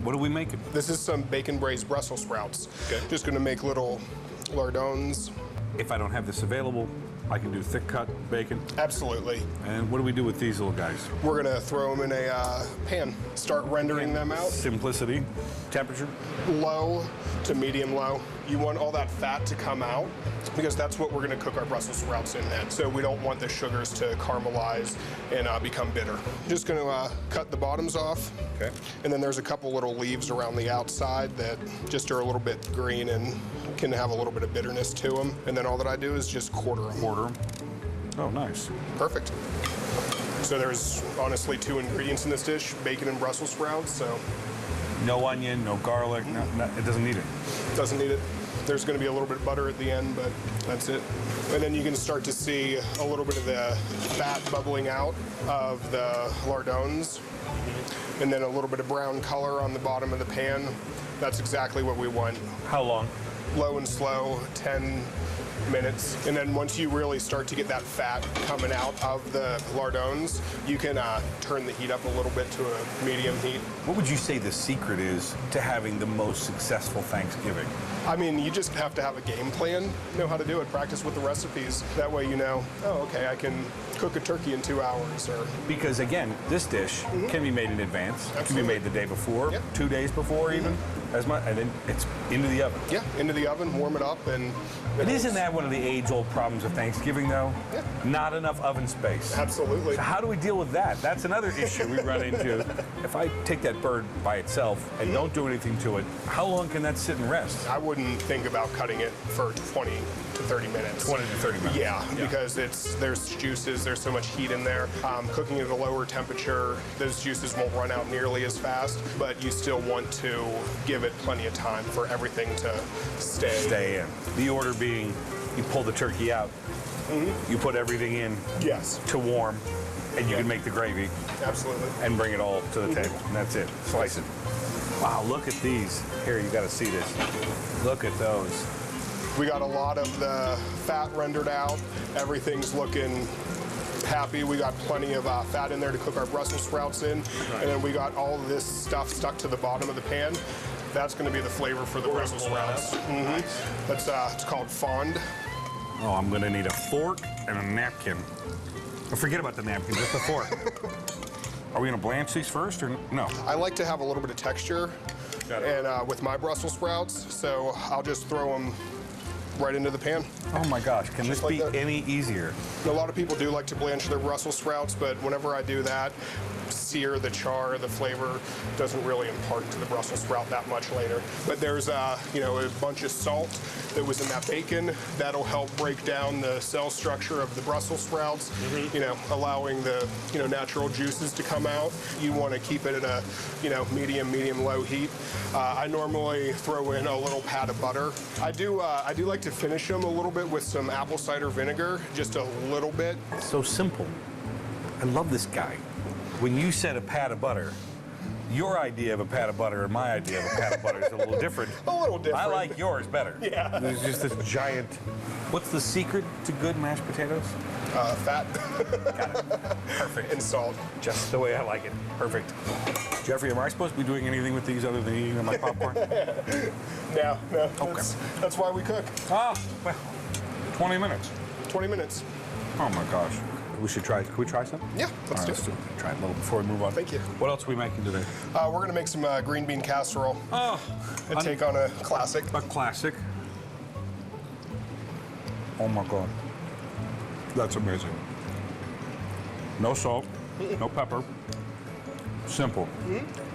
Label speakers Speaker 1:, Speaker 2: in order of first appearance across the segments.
Speaker 1: What are we making?
Speaker 2: This is some bacon braised Brussels sprouts.
Speaker 1: Okay.
Speaker 2: Just gonna make little lardons.
Speaker 1: If I don't have this available, I can do thick cut bacon.
Speaker 2: Absolutely.
Speaker 1: And what do we do with these little guys?
Speaker 2: We're gonna throw them in a pan, start rendering them out.
Speaker 1: Simplicity, temperature.
Speaker 2: Low to medium low. You want all that fat to come out because that's what we're gonna cook our Brussels sprouts in then. So we don't want the sugars to caramelize and become bitter. Just gonna cut the bottoms off.
Speaker 1: Okay.
Speaker 2: And then there's a couple little leaves around the outside that just are a little bit green and can have a little bit of bitterness to them. And then all that I do is just quarter them.
Speaker 1: Quarter them. Oh, nice.
Speaker 2: Perfect. So there's honestly 2 ingredients in this dish, bacon and Brussels sprouts, so.
Speaker 1: No onion, no garlic, it doesn't need it.
Speaker 2: Doesn't need it. There's gonna be a little bit of butter at the end, but that's it. And then you can start to see a little bit of the fat bubbling out of the lardons. And then a little bit of brown color on the bottom of the pan. That's exactly what we want.
Speaker 1: How long?
Speaker 2: Low and slow, 10 minutes. And then once you really start to get that fat coming out of the lardons, you can turn the heat up a little bit to a medium heat.
Speaker 1: What would you say the secret is to having the most successful Thanksgiving?
Speaker 2: I mean, you just have to have a game plan, know how to do it, practice with the recipes. That way you know, oh, okay, I can cook a turkey in 2 hours. Or
Speaker 1: Because again, this dish can be made in advance. It can
Speaker 2: Absolutely.
Speaker 1: be made the day before,
Speaker 2: Yep.
Speaker 1: 2 days before even, as much, and then it's into the oven.
Speaker 2: Yeah, into the oven, warm it up, and...
Speaker 1: But isn't that one of the age-old problems of Thanksgiving, though?
Speaker 2: Yeah.
Speaker 1: Not enough oven space.
Speaker 2: Absolutely.
Speaker 1: So how do we deal with that? That's another issue we run into. If I take that bird by itself and don't do anything to it, how long can that sit and rest?
Speaker 2: I wouldn't think about cutting it for 20 to 30 minutes.
Speaker 1: 20 to 30 minutes.
Speaker 2: Yeah, because there's juices, there's so much heat in there. Cooking at a lower temperature, those juices won't run out nearly as fast, but you still want to give it plenty of time for everything to
Speaker 1: Stay in. The order being, you pull the turkey out, you put everything in
Speaker 2: Yes,
Speaker 1: to warm, and you can make the gravy
Speaker 2: absolutely.
Speaker 1: and bring it all to the table, and that's it. Slice it. Wow, look at these. Here, you got to see this. Look at those.
Speaker 2: We got a lot of the fat rendered out. Everything's looking happy. We got plenty of fat in there to cook our Brussels sprouts in. And then we got all of this stuff stuck to the bottom of the pan. That's going to be the flavor for the Brussels sprouts. That's it's called fond.
Speaker 1: Oh, I'm going to need a fork and a napkin. Oh, forget about the napkin, just the fork. Are we going to blanch these first or no?
Speaker 2: I like to have a little bit of texture
Speaker 1: Got it.
Speaker 2: and with my Brussels sprouts, so I'll just throw them right into the pan.
Speaker 1: Oh my gosh, can this
Speaker 2: Just like
Speaker 1: be
Speaker 2: that.
Speaker 1: any easier?
Speaker 2: A lot of people do like to blanch their Brussels sprouts, but whenever I do that, sear the char, the flavor doesn't really impart to the Brussels sprout that much later. But there's a bunch of salt that was in that bacon that'll help break down the cell structure of the Brussels sprouts, allowing the natural juices to come out. You want to keep it at a medium low heat. I normally throw in a little pat of butter. I do like to finish them a little bit with some apple cider vinegar, just a little bit.
Speaker 1: So simple. I love this guy. When you said a pat of butter, your idea of a pat of butter and my idea of a pat of butter is a little different.
Speaker 2: A little different.
Speaker 1: I like yours better.
Speaker 2: Yeah.
Speaker 1: There's just this giant. What's the secret to good mashed potatoes?
Speaker 2: Fat
Speaker 1: Got it. Perfect.
Speaker 2: and salt.
Speaker 1: Just the way I like it. Perfect. Jeffrey, am I supposed to be doing anything with these other than eating my popcorn?
Speaker 2: No.
Speaker 1: Okay.
Speaker 2: That's why we cook.
Speaker 1: Ah, well, 20 minutes.
Speaker 2: 20 minutes.
Speaker 1: Oh my gosh. We should try. Can we try some?
Speaker 2: Yeah, let's
Speaker 1: All
Speaker 2: do
Speaker 1: right,
Speaker 2: it.
Speaker 1: Try it a little before we move on.
Speaker 2: Thank you.
Speaker 1: What else are we making today?
Speaker 2: We're gonna make some green bean casserole.
Speaker 1: Oh,
Speaker 2: And take on a classic.
Speaker 1: a classic. Oh my God. That's amazing. No salt, no pepper. Simple.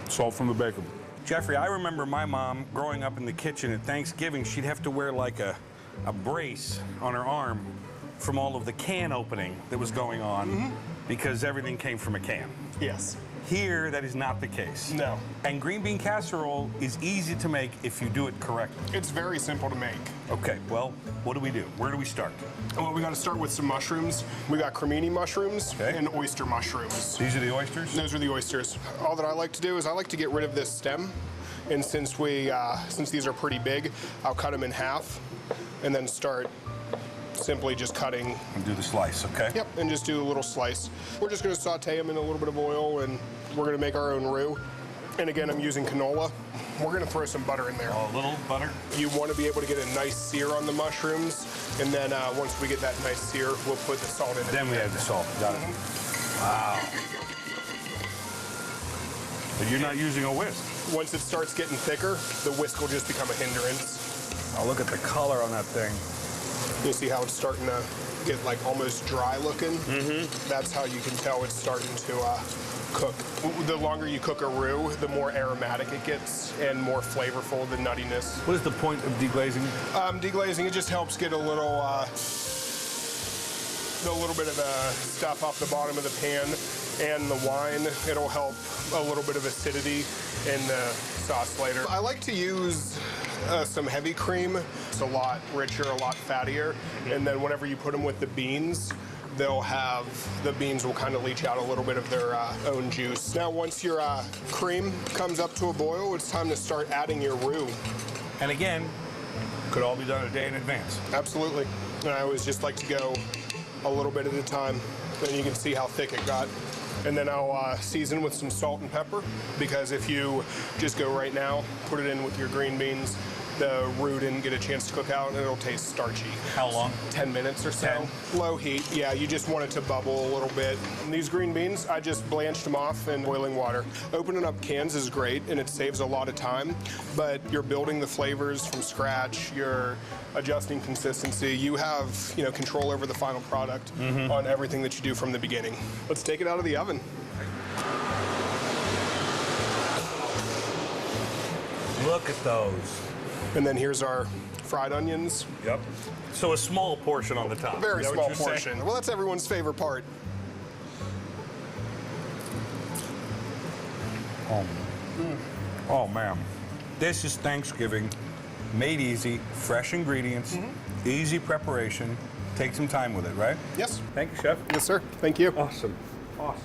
Speaker 1: Salt from the bacon. Jeffrey, I remember my mom growing up in the kitchen at Thanksgiving, she'd have to wear like a brace on her arm from all of the can opening that was going on because everything came from a can.
Speaker 2: Yes.
Speaker 1: Here, that is not the case.
Speaker 2: No.
Speaker 1: And green bean casserole is easy to make if you do it correctly.
Speaker 2: It's very simple to make.
Speaker 1: Okay, well, what do we do? Where do we start?
Speaker 2: Well, we got to start with some mushrooms. We got cremini mushrooms
Speaker 1: Okay.
Speaker 2: and oyster mushrooms.
Speaker 1: These are the oysters?
Speaker 2: Those are the oysters. All that I like to do is I like to get rid of this stem. And since these are pretty big, I'll cut them in half and then start simply just cutting.
Speaker 1: And do the slice, okay?
Speaker 2: Yep, and just do a little slice. We're just gonna saute them in a little bit of oil and we're gonna make our own roux. And again, I'm using canola. We're gonna throw some butter in there.
Speaker 1: A little butter.
Speaker 2: You want to be able to get a nice sear on the mushrooms, and then once we get that nice sear, we'll put the salt in it.
Speaker 1: Then we add the salt. Got it. Wow. But you're not using a whisk.
Speaker 2: Once it starts getting thicker, the whisk will just become a hindrance.
Speaker 1: Oh, look at the color on that thing.
Speaker 2: You see how it's starting to get like almost dry looking? That's how you can tell it's starting to cook. The longer you cook a roux, the more aromatic it gets and more flavorful, the nuttiness.
Speaker 1: What is the point of deglazing?
Speaker 2: Deglazing, it just helps get a little bit of the stuff off the bottom of the pan and the wine. It'll help a little bit of acidity in the sauce later. I like to use some heavy cream. It's a lot richer, a lot fattier. And then whenever you put them with the beans, the beans will kind of leach out a little bit of their own juice. Now, once your cream comes up to a boil, it's time to start adding your roux.
Speaker 1: And again, could all be done a day in advance.
Speaker 2: Absolutely. And I always just like to go a little bit at a time. Then you can see how thick it got. And then I'll season with some salt and pepper, because if you just go right now, put it in with your green beans, the roux didn't get a chance to cook out and it'll taste starchy.
Speaker 1: How long?
Speaker 2: 10 minutes or so.
Speaker 1: 10?
Speaker 2: Low heat, yeah, you just want it to bubble a little bit. And these green beans, I just blanched them off in boiling water. Opening up cans is great and it saves a lot of time, but you're building the flavors from scratch, you're adjusting consistency. You have, control over the final product on everything that you do from the beginning. Let's take it out of the oven.
Speaker 1: Look at those.
Speaker 2: And then here's our fried onions.
Speaker 1: Yep. So a small portion on the top.
Speaker 2: Very
Speaker 1: Is that
Speaker 2: small
Speaker 1: what you're
Speaker 2: portion.
Speaker 1: saying?
Speaker 2: Well, that's everyone's favorite part.
Speaker 1: Oh, man. This is Thanksgiving, made easy, fresh ingredients, easy preparation. Take some time with it, right?
Speaker 2: Yes.
Speaker 1: Thank you, Chef.
Speaker 2: Yes, sir. Thank you.
Speaker 1: Awesome. Awesome.